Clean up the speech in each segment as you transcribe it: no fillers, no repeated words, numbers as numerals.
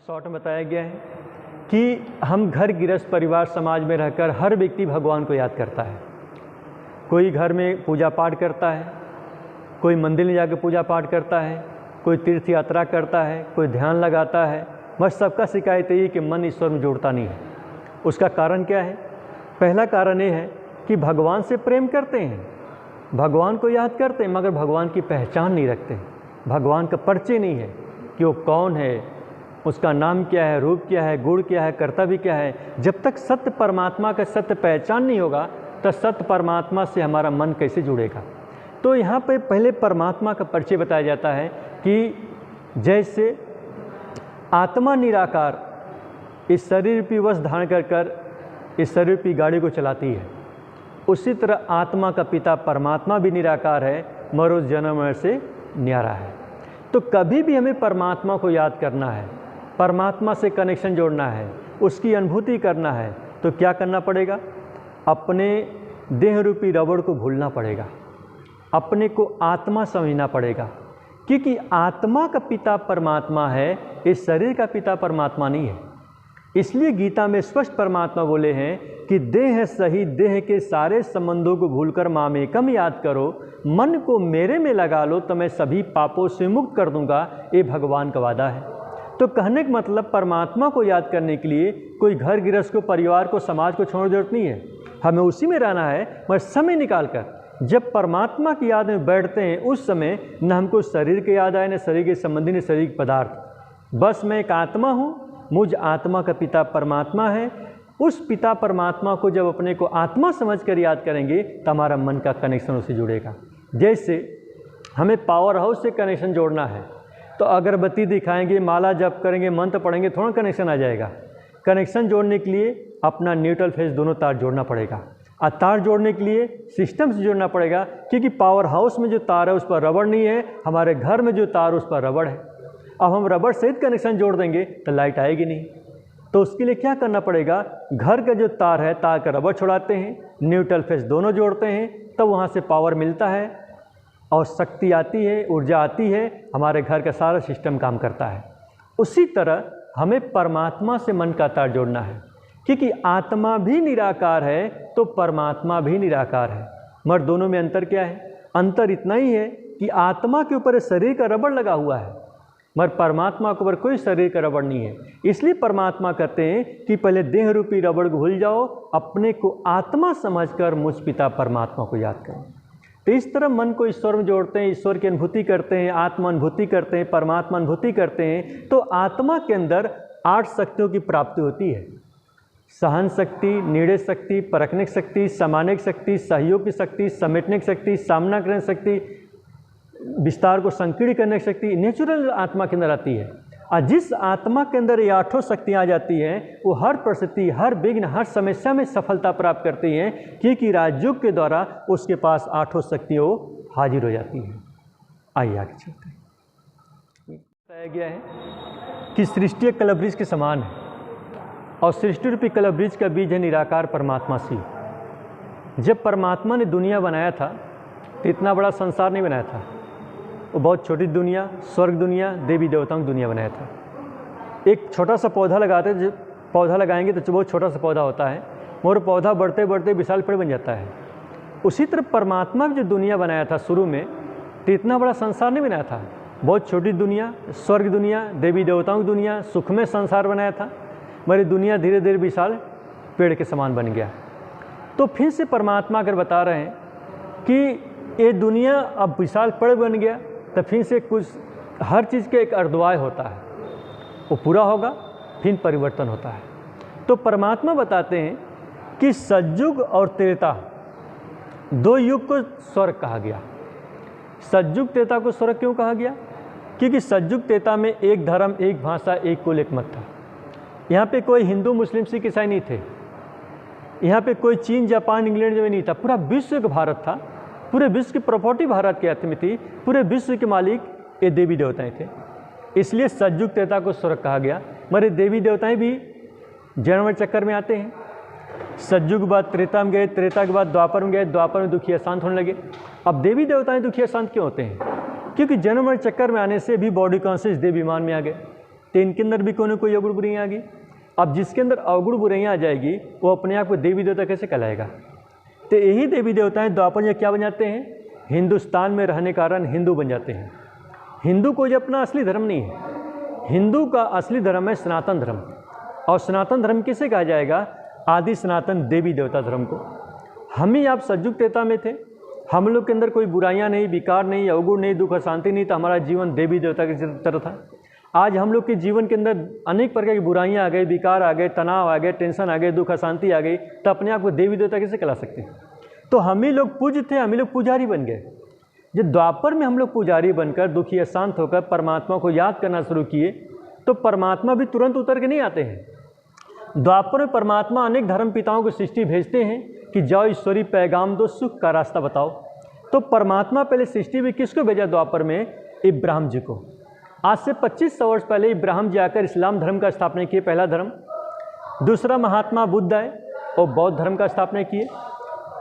Short में बताया गया है कि हम घर गृहस्थ परिवार समाज में रहकर हर व्यक्ति भगवान को याद करता है। कोई घर में पूजा पाठ करता है, कोई मंदिर में जाकर पूजा पाठ करता है, कोई तीर्थ यात्रा करता है, कोई ध्यान लगाता है। बस सबका शिकायत यही कि मन ईश्वर में जुड़ता नहीं है। उसका कारण क्या है? पहला कारण ये है कि भगवान से प्रेम करते हैं, भगवान को याद करते हैं, मगर भगवान की पहचान नहीं रखते हैं। भगवान का परिचय नहीं है कि वो कौन है, उसका नाम क्या है, रूप क्या है, गुण क्या है, कर्तव्य क्या है। जब तक सत्य परमात्मा का सत्य पहचान नहीं होगा तो सत्य परमात्मा से हमारा मन कैसे जुड़ेगा। तो यहाँ पे पहले परमात्मा का परिचय बताया जाता है कि जैसे आत्मा निराकार इस शरीर रूपी वस्त्र धारण कर इस शरीर रूपी गाड़ी को चलाती है, उसी तरह आत्मा का पिता परमात्मा भी निराकार है, मरो जन्म से न्यारा है। तो कभी भी हमें परमात्मा को याद करना है, परमात्मा से कनेक्शन जोड़ना है, उसकी अनुभूति करना है, तो क्या करना पड़ेगा? अपने देह रूपी रबड़ को भूलना पड़ेगा, अपने को आत्मा समझना पड़ेगा, क्योंकि आत्मा का पिता परमात्मा है, इस शरीर का पिता परमात्मा नहीं है। इसलिए गीता में स्पष्ट परमात्मा बोले हैं कि देह है सही, देह के सारे संबंधों को भूलकर मामेकम याद करो, मन को मेरे में लगा लो तो मैं सभी पापों से मुक्त कर दूंगा। ये भगवान का वादा है। तो कहने का मतलब परमात्मा को याद करने के लिए कोई घर गृहस्थ को, परिवार को, समाज को छोड़ने की जरूरत नहीं है। हमें उसी में रहना है, मगर समय निकाल कर जब परमात्मा की याद में बैठते हैं उस समय न हमको शरीर की याद आए, न शरीर के संबंधी, न शरीर के पदार्थ। बस मैं एक आत्मा हूँ, मुझ आत्मा का पिता परमात्मा है। उस पिता परमात्मा को जब अपने को आत्मा समझकर याद करेंगे तो हमारा मन का कनेक्शन उससे जुड़ेगा। जैसे हमें पावर हाउस से कनेक्शन जोड़ना है तो अगरबत्ती दिखाएंगे, माला जप करेंगे, मंत्र पढ़ेंगे, थोड़ा कनेक्शन आ जाएगा। कनेक्शन जोड़ने के लिए अपना न्यूट्रल फेस दोनों तार जोड़ना पड़ेगा, और तार जोड़ने के लिए सिस्टम से जोड़ना पड़ेगा, क्योंकि पावर हाउस में जो तार है उस पर रबड़ नहीं है, हमारे घर में जो तार उस पर रबड़ है। अब हम रबड़ सहित कनेक्शन जोड़ देंगे तो लाइट आएगी नहीं। तो उसके लिए क्या करना पड़ेगा? घर का जो तार है, तार का रबड़ छुड़ाते हैं, न्यूट्रल फेस दोनों जोड़ते हैं, तब वहाँ से पावर मिलता है और शक्ति आती है, ऊर्जा आती है, हमारे घर का सारा सिस्टम काम करता है। उसी तरह हमें परमात्मा से मन का तार जोड़ना है, क्योंकि आत्मा भी निराकार है तो परमात्मा भी निराकार है। मगर दोनों में अंतर क्या है? अंतर इतना ही है कि आत्मा के ऊपर शरीर का रबड़ लगा हुआ है, मगर परमात्मा के ऊपर कोई शरीर का रबड़ नहीं है। इसलिए परमात्मा कहते हैं कि पहले देह रूपी रबड़ को भूल जाओ, अपने को आत्मा समझकर मुझ पिता परमात्मा को याद करो। तो इस तरह मन को ईश्वर में जोड़ते हैं, ईश्वर की अनुभूति करते हैं, आत्मा अनुभूति करते हैं, परमात्मा अनुभूति करते हैं, तो आत्मा के अंदर 8 शक्तियों की प्राप्ति होती है। सहन शक्ति, निर्णय शक्ति, परखने की शक्ति, समाने की शक्ति, सहयोग की शक्ति, समेटने की शक्ति, सामना करने की शक्ति, विस्तार को संकीर्ण करने की शक्ति नेचुरल आत्मा के अंदर आती है। और जिस आत्मा के अंदर ये 8 शक्तियाँ आ जाती हैं, वो हर परिस्थिति, हर विघ्न, हर समस्या में सफलता प्राप्त करती हैं, क्योंकि राजयोग के द्वारा उसके पास 8 शक्तियों हाजिर हो जाती हैं। आइए आगे चलते हैं। बताया गया है कि सृष्टि एक कलवृक्ष के समान है और सृष्टि रूपी कलवृक्ष का बीज है निराकार परमात्मा शिव। जब परमात्मा ने दुनिया बनाया था तो इतना बड़ा संसार नहीं बनाया था, वो बहुत छोटी दुनिया, स्वर्ग दुनिया, देवी देवताओं की दुनिया बनाया था। एक छोटा सा पौधा लगाते, जब पौधा लगाएंगे तो बहुत छोटा सा पौधा होता है, मगर पौधा बढ़ते बढ़ते विशाल पेड़ बन जाता है। उसी तरह परमात्मा ने जो दुनिया बनाया था शुरू में, तो इतना बड़ा संसार नहीं बनाया था। बहुत छोटी दुनिया, स्वर्ग दुनिया, देवी देवताओं की दुनिया, सुखमय संसार बनाया था, मगर दुनिया धीरे धीरे विशाल पेड़ के समान बन गया। तो फिर से परमात्मा अगर बता रहे हैं कि ये दुनिया अब विशाल पेड़ बन गया, तो फिर से कुछ हर चीज़ का एक अर्धवाय होता है, वो पूरा होगा, फिर परिवर्तन होता है। तो परमात्मा बताते हैं कि सतयुग और त्रेता 2 युग को स्वर्ग कहा गया। सतयुग त्रेता को स्वर्ग क्यों कहा गया? क्योंकि सतयुग त्रेता में एक धर्म, एक भाषा, एक कुल, एक मत था। यहाँ पे कोई हिंदू, मुस्लिम, सिख, ईसाई नहीं थे। यहाँ पे कोई चीन, जापान, इंग्लैंड जो नहीं था, पूरा विश्व का भारत था। पूरे विश्व की प्रॉपर्टी भारत के हाथ में थी, पूरे विश्व के मालिक ये देवी देवताएं थे। इसलिए सतयुग त्रेता को स्वर्ग कहा गया। मगर देवी देवताएं भी जन्म चक्कर में आते हैं। सतयुग के बाद त्रेता में गए, त्रेता के बाद द्वापर में गए, द्वापर में दुखी अशांत होने लगे। अब देवी देवताएं दुखी अशांत क्यों होते हैं? क्योंकि जन्म चक्कर में आने से भी बॉडी कॉन्शियस देव विमान में आ गए। तो इनके अंदर भी कोई ना कोई अवगुण बुराइयाँ आ गई। अब जिसके अंदर अवगुण बुराइयाँ आ जाएगी वो अपने आप को देवी देवता कैसे कहलाएगा? तो यही देवी देवताएं द्वापर में क्या बन जाते हैं? हिंदुस्तान में रहने के कारण हिंदू बन जाते हैं। हिंदू कोई अपना असली धर्म नहीं है, हिंदू का असली धर्म है सनातन धर्म। और सनातन धर्म किसे कहा जाएगा? आदि सनातन देवी देवता धर्म को। हम ही आप सतयुग त्रेता में थे, हम लोग के अंदर कोई बुराइयां नहीं, विकार नहीं, अवगुण नहीं, दुख अशांति नहीं, तो हमारा जीवन देवी देवता की तरह था। आज हम लोग के जीवन के अंदर अनेक प्रकार की बुराइयां आ गई, विकार आ गए, तनाव आ गए, टेंशन आ गए, दुख अशांति आ गई, तो अपने आप को देवी देवता कैसे कहला सकते हैं? तो हम ही लोग पूज्य थे, हम ही लोग पुजारी बन गए। जब द्वापर में हम लोग पुजारी बनकर दुखी अशांत होकर परमात्मा को याद करना शुरू किए तो परमात्मा भी तुरंत उतर के नहीं आते हैं। द्वापर में परमात्मा अनेक धर्म पिताओं को सृष्टि भेजते हैं कि जाओ ईश्वरी पैगाम दो, सुख का रास्ता बताओ। तो परमात्मा पहले सृष्टि में किसको भेजा द्वापर में? इब्राहिम जी को। आज से 2500 वर्ष पहले इब्राहिम जी आकर इस्लाम धर्म का स्थापना किए, पहला धर्म। दूसरा महात्मा बुद्ध आए और बौद्ध धर्म का स्थापना किए।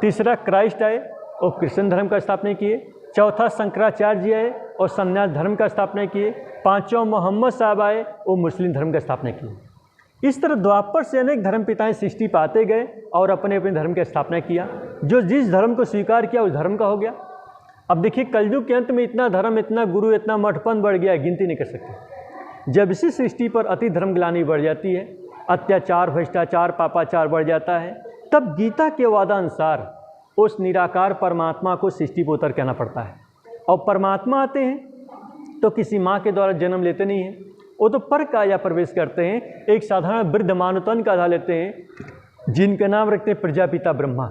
तीसरा क्राइस्ट आए और क्रिश्चियन धर्म का स्थापना किए। चौथा शंकराचार्य जी आए और संन्यास धर्म का स्थापना किए। पांचवा मोहम्मद साहब आए और मुस्लिम धर्म का स्थापना किए। इस तरह द्वापर से अनेक धर्म पिताएं सृष्टि पाते गए और अपने अपने धर्म की स्थापना किया। जो जिस धर्म को स्वीकार किया उस धर्म का हो गया। अब देखिए कलयुग के अंत में इतना धर्म, इतना गुरु, इतना मठपन बढ़ गया, गिनती नहीं कर सकते। जब इसी सृष्टि पर अति धर्म ग्लानि बढ़ जाती है, अत्याचार, भ्रष्टाचार, पापाचार बढ़ जाता है, तब गीता के वादानुसार उस निराकार परमात्मा को सृष्टि पर उतर के आना पड़ता है। और परमात्मा आते हैं तो किसी माँ के द्वारा जन्म लेते नहीं हैं, वो तो पर काया प्रवेश करते हैं। एक साधारण वृद्ध मानवतन का आधार लेते हैं जिनका नाम रखते हैं प्रजापिता ब्रह्मा।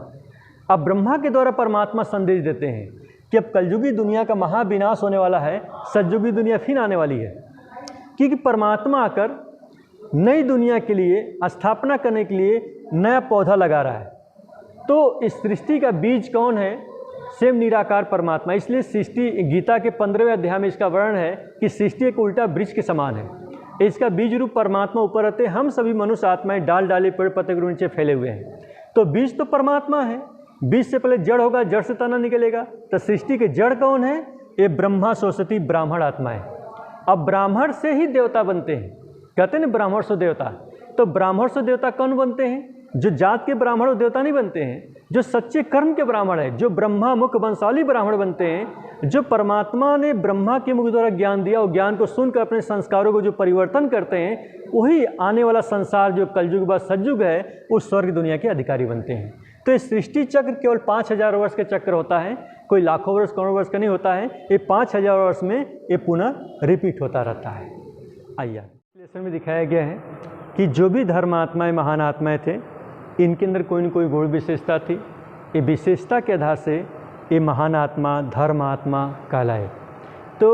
अब ब्रह्मा के द्वारा परमात्मा संदेश देते हैं कि अब कलयुगी दुनिया का महाविनाश होने वाला है, सतयुगी दुनिया फिर आने वाली है। क्योंकि परमात्मा आकर नई दुनिया के लिए स्थापना करने के लिए नया पौधा लगा रहा है। तो इस सृष्टि का बीज कौन है? स्वयं निराकार परमात्मा। इसलिए सृष्टि, गीता के 15वें अध्याय में इसका वर्णन है कि सृष्टि एक उल्टा वृक्ष के समान है। इसका बीज रूप परमात्मा ऊपर रहते, हम सभी मनुष्य आत्माएं डाल डाले पेड़ पत्ते के नीचे फैले हुए हैं। तो बीज तो परमात्मा है, बीज से पहले जड़ होगा, जड़ से तना निकलेगा। तो सृष्टि के जड़ कौन है? ये ब्रह्मा सरस्वती ब्राह्मण आत्माएं। अब ब्राह्मण से ही देवता बनते हैं, कहते हैं ना ब्राह्मण से देवता। तो ब्राह्मण से देवता कौन बनते हैं? जो जात के ब्राह्मण देवता नहीं बनते हैं, जो सच्चे कर्म के ब्राह्मण है, जो ब्रह्मा मुख वंशाली ब्राह्मण बनते हैं, जो परमात्मा ने ब्रह्मा के मुख द्वारा ज्ञान दिया और ज्ञान को सुनकर अपने संस्कारों को जो परिवर्तन करते हैं, वही आने वाला संसार जो कलयुग व सतयुग है उस स्वर्ग दुनिया के अधिकारी बनते हैं। तो इस सृष्टि चक्र केवल 5000 वर्ष का चक्र होता है, कोई लाखों वर्ष करोड़ों वर्ष का नहीं होता है। ये 5000 वर्ष में ये पुनः रिपीट होता रहता है। आइए लेसन में दिखाया गया है कि जो भी धर्म आत्माएँ, महान आत्माएँ थे, इनके अंदर कोई न कोई गुण विशेषता थी। ये विशेषता के आधार से ये महान आत्मा, धर्म आत्मा कहलाए। तो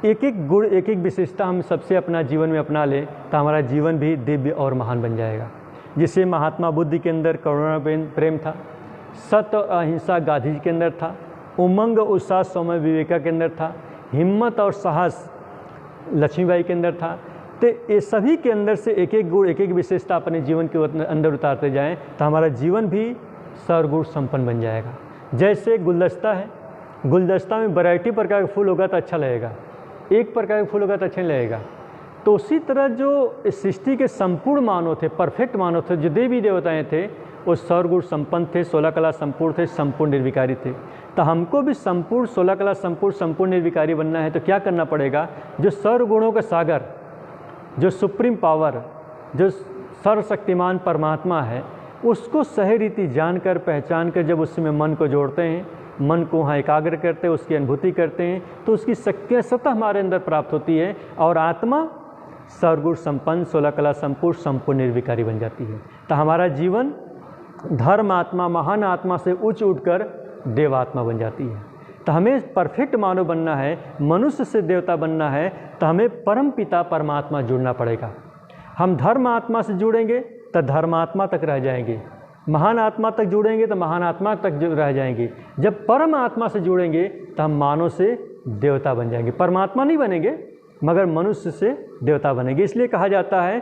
एक एक गुण, एक एक विशेषता हम सबसे अपना जीवन में अपना ले तो हमारा जीवन भी दिव्य और महान बन जाएगा। जिसे महात्मा बुद्ध के अंदर करुणा प्रेम था, सत्य और अहिंसा गांधी जी के अंदर था, उमंग उत्साह स्वामी विवेका के अंदर था, हिम्मत और साहस लक्ष्मीबाई के अंदर था। तो ये सभी के अंदर से एक एक गुण, एक एक विशेषता अपने जीवन के अंदर उतारते जाएं तो हमारा जीवन भी सर्वगुण संपन्न बन जाएगा। जैसे गुलदस्ता है, गुलदस्ता में वैरायटी प्रकार का फूल होगा तो अच्छा लगेगा, एक प्रकार का फूल होगा तो अच्छा नहीं लगेगा। तो उसी तरह जो इस सृष्टि के संपूर्ण मानव थे, परफेक्ट मानव थे, जो देवी देवताएँ थे, वो सर्वगुण संपन्न थे, 16 कला संपूर्ण थे, संपूर्ण निर्विकारी थे। तो हमको भी संपूर्ण 16 कला संपूर्ण, संपूर्ण निर्विकारी बनना है तो क्या करना पड़ेगा? जो सर्वगुणों का सागर, जो सुप्रीम पावर, जो सर्वशक्तिमान परमात्मा है, उसको सही रीति जानकर, पहचान कर जब उसमें मन को जोड़ते हैं, मन को वहाँ एकाग्र करते हैं, उसकी अनुभूति करते हैं, तो उसकी शक्तियाँ स्वतः हमारे अंदर प्राप्त होती है और आत्मा सर्वगुण संपन्न, 16 कला संपूर्ण, संपूर्ण निर्विकारी बन जाती है। तो हमारा जीवन धर्म आत्मा, महान आत्मा से उच्च उठकर देवात्मा बन जाती है। तो हमें परफेक्ट मानव बनना है, मनुष्य से देवता बनना है, तो हमें परम पिता परमात्मा जुड़ना पड़ेगा। हम धर्म आत्मा से जुड़ेंगे तो धर्मात्मा तक रह जाएंगे, महान आत्मा तक जुड़ेंगे तो महान आत्मा तक रह जाएंगे। जब परम आत्मा से जुड़ेंगे तो हम मानव से देवता बन जाएंगे। परमात्मा नहीं बनेंगे मगर मनुष्य से देवता बनेंगे। इसलिए कहा जाता है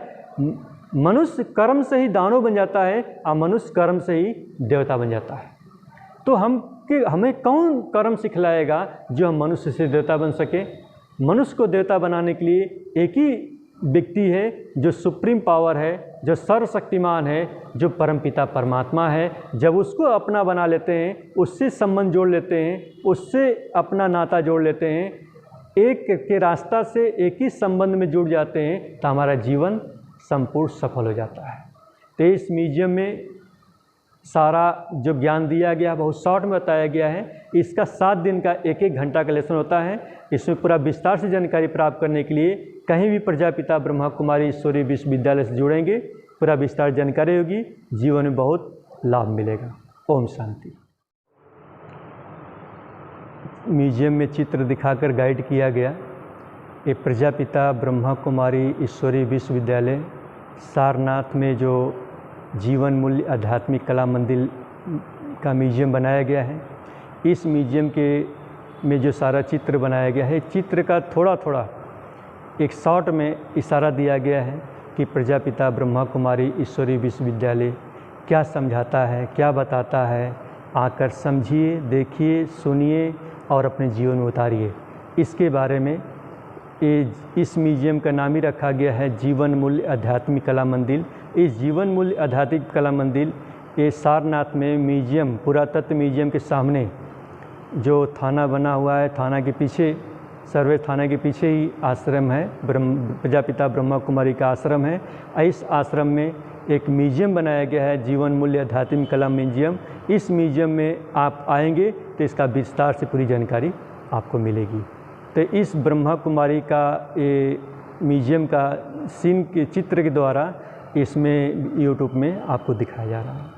मनुष्य कर्म से ही दानव बन जाता है और मनुष्य कर्म से ही देवता बन जाता है। तो हमें कौन कर्म सिखलाएगा जो हम मनुष्य से देवता बन सके? मनुष्य को देवता बनाने के लिए एक ही व्यक्ति है जो सुप्रीम पावर है, जो सर्वशक्तिमान है, जो परमपिता परमात्मा है, जब उसको अपना बना लेते हैं, उससे संबंध जोड़ लेते हैं, उससे अपना नाता जोड़ लेते हैं, एक के रास्ता से एक ही संबंध में जुड़ जाते हैं, तो हमारा जीवन संपूर्ण सफल हो जाता है। तो इस म्यूजियम में सारा जो ज्ञान दिया गया बहुत शॉर्ट में बताया गया है। इसका 7 दिन का 1-1 घंटा का लेसन होता है। इसमें पूरा विस्तार से जानकारी प्राप्त करने के लिए कहीं भी प्रजापिता ब्रह्मा कुमारी ईश्वरीय विश्वविद्यालय से जुड़ेंगे, पूरा विस्तार जानकारी होगी, जीवन में बहुत लाभ मिलेगा। ओम शांति। म्यूजियम में चित्र दिखाकर गाइड किया गया। ये प्रजापिता ब्रह्मा कुमारी ईश्वरीय विश्वविद्यालय सारनाथ में जो जीवन मूल्य आध्यात्मिक कला मंदिर का म्यूजियम बनाया गया है। इस म्यूजियम में जो सारा चित्र बनाया गया है, चित्र का थोड़ा थोड़ा एक शॉर्ट में इशारा दिया गया है कि प्रजापिता ब्रह्मा कुमारी ईश्वरीय विश्वविद्यालय क्या समझाता है, क्या बताता है। आकर समझिए, देखिए, सुनिए और अपने जीवन में उतारिए। इसके बारे में इस म्यूजियम का नाम ही रखा गया है जीवन मूल्य आध्यात्मिक कला मंदिर। इस जीवन मूल्य आध्यात्मिक कला मंदिर ये सारनाथ में म्यूजियम, पुरातत्व म्यूजियम के सामने जो थाना बना हुआ है, थाना के पीछे, सर्वे थाना के पीछे ही आश्रम है, प्रजापिता ब्रह्मा कुमारी का आश्रम है। इस आश्रम में एक म्यूजियम बनाया गया है, जीवन मूल्य आध्यात्मिक कला म्यूजियम। इस म्यूजियम में आप आएंगे तो इसका विस्तार से पूरी जानकारी आपको मिलेगी। तो इस ब्रह्मा कुमारी का ये म्यूजियम का सीन के चित्र के द्वारा इसमें यूट्यूब में आपको दिखाया जा रहा है।